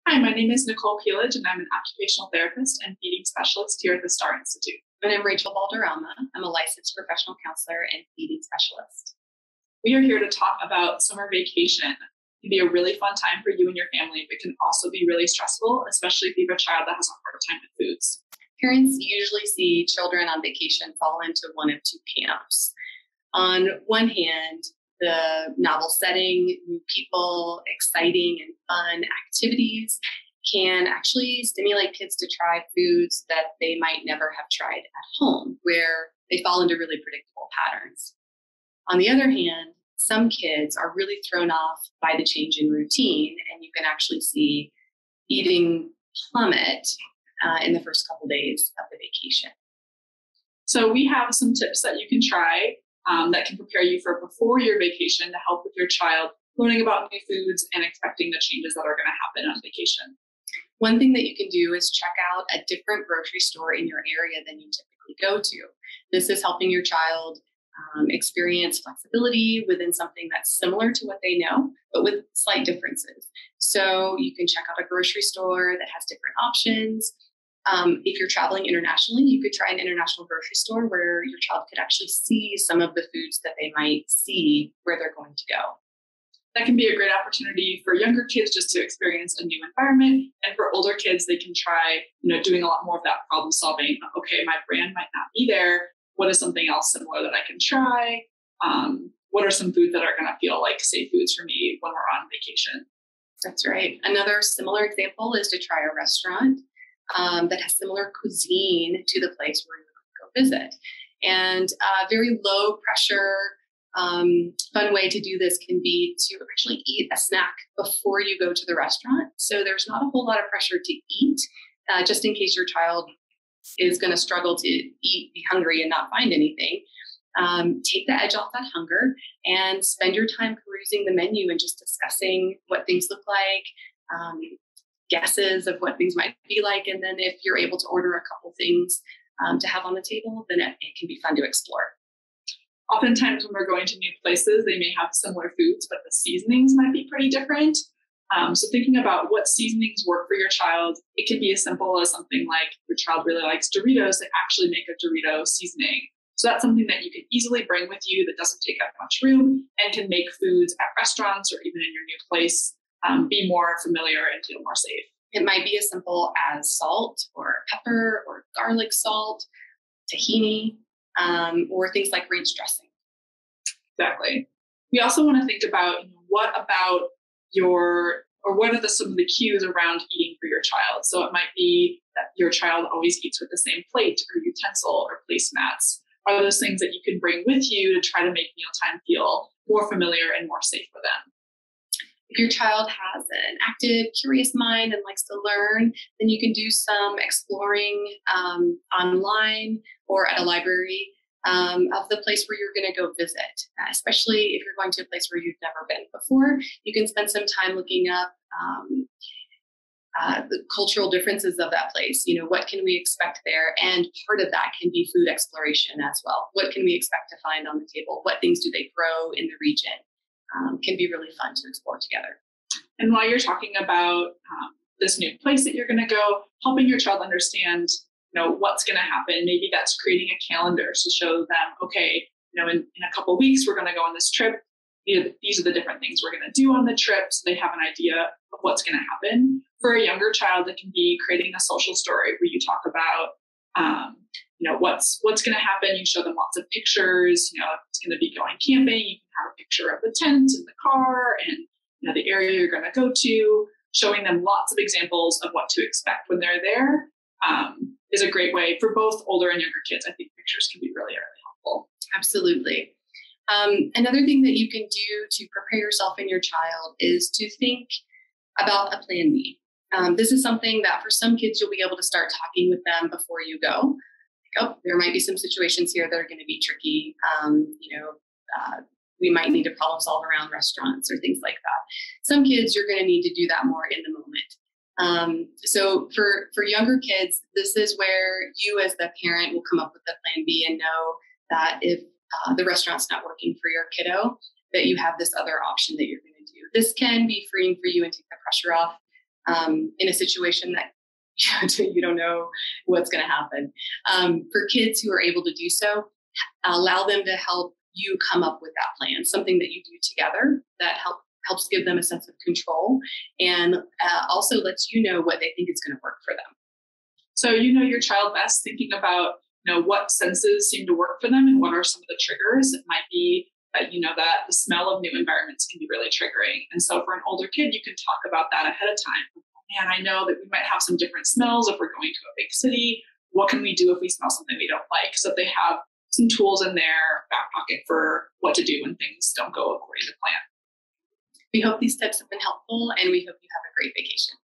Hi, my name is Nicole Pielage, and I'm an occupational therapist and feeding specialist here at the STAR Institute. And I'm Rachel Balderrama. I'm a licensed professional counselor and feeding specialist. We are here to talk about summer vacation. It can be a really fun time for you and your family, but can also be really stressful, especially if you have a child that has a hard time with foods. Parents usually see children on vacation fall into one of two camps. On one hand, the novel setting, new people, exciting and fun activities can actually stimulate kids to try foods that they might never have tried at home, where they fall into really predictable patterns. On the other hand, some kids are really thrown off by the change in routine, and you can actually see eating plummet in the first couple days of the vacation. So we have some tips that you can try that can prepare you for before your vacation to help with your child learning about new foods and expecting the changes that are going to happen on vacation. One thing that you can do is check out a different grocery store in your area than you typically go to. This is helping your child experience flexibility within something that's similar to what they know, but with slight differences. So you can check out a grocery store that has different options. If you're traveling internationally, you could try an international grocery store where your child could actually see some of the foods that they might see where they're going to go. That can be a great opportunity for younger kids just to experience a new environment. And for older kids, they can try, doing a lot more of that problem solving. Okay, my brand might not be there. What is something else similar that I can try? What are some foods that are going to feel like safe foods for me when we're on vacation? That's right. Another similar example is to try a restaurant that has similar cuisine to the place where you're going to go visit. And a very low pressure, fun way to do this can be to actually eat a snack before you go to the restaurant. So there's not a whole lot of pressure to eat, just in case your child is going to struggle to eat, be hungry, and not find anything. Take the edge off that hunger and spend your time perusing the menu and just discussing what things look like, guesses of what things might be like. And then if you're able to order a couple things to have on the table, then it can be fun to explore. Oftentimes when we're going to new places, they may have similar foods, but the seasonings might be pretty different. So thinking about what seasonings work for your child, it can be as simple as something like your child really likes Doritos, they actually make a Dorito seasoning. So that's something that you can easily bring with you that doesn't take up much room and can make foods at restaurants or even in your new place be more familiar and feel more safe. It might be as simple as salt or pepper or garlic salt, tahini, or things like ranch dressing. Exactly. We also want to think about what are some of the cues around eating for your child. So it might be that your child always eats with the same plate or utensil or placemats. Are those things that you can bring with you to try to make mealtime feel more familiar and more safe for them? If your child has an active, curious mind and likes to learn, then you can do some exploring online or at a library of the place where you're going to go visit. Especially if you're going to a place where you've never been before, you can spend some time looking up the cultural differences of that place. What can we expect there? And part of that can be food exploration as well. What can we expect to find on the table? What things do they grow in the region? Can be really fun to explore together. And while you're talking about this new place that you're going to go, helping your child understand, what's going to happen. Maybe that's creating a calendar to show them, okay, in a couple of weeks, we're going to go on this trip. These are the different things we're going to do on the trip. So they have an idea of what's going to happen. For a younger child, it can be creating a social story where you talk about, what's going to happen. You show them lots of pictures. If it's going to be going camping, you can have a picture of the tent and the car and the area you're going to go to. Showing them lots of examples of what to expect when they're there is a great way for both older and younger kids. I think pictures can be really, really helpful. Absolutely. Another thing that you can do to prepare yourself and your child is to think about a plan B. This is something that for some kids, you'll be able to start talking with them before you go. There might be some situations here that are going to be tricky. We might need to problem solve around restaurants or things like that. Some kids, you're going to need to do that more in the moment. So for younger kids, this is where you as the parent will come up with the plan B and know that if the restaurant's not working for your kiddo, that you have this other option that you're going to do. This can be freeing for you and take the pressure off in a situation that you don't know what's going to happen. For kids who are able to do so, allow them to help you come up with that plan, something that you do together that helps give them a sense of control and also lets you know what they think is going to work for them. So you know your child best, thinking about what senses seem to work for them and what are some of the triggers. It might be that that the smell of new environments can be really triggering. And so for an older kid, you can talk about that ahead of time. Man, I know that we might have some different smells if we're going to a big city. What can we do if we smell something we don't like? So they have some tools in their back pocket for what to do when things don't go according to plan. We hope these tips have been helpful, and we hope you have a great vacation.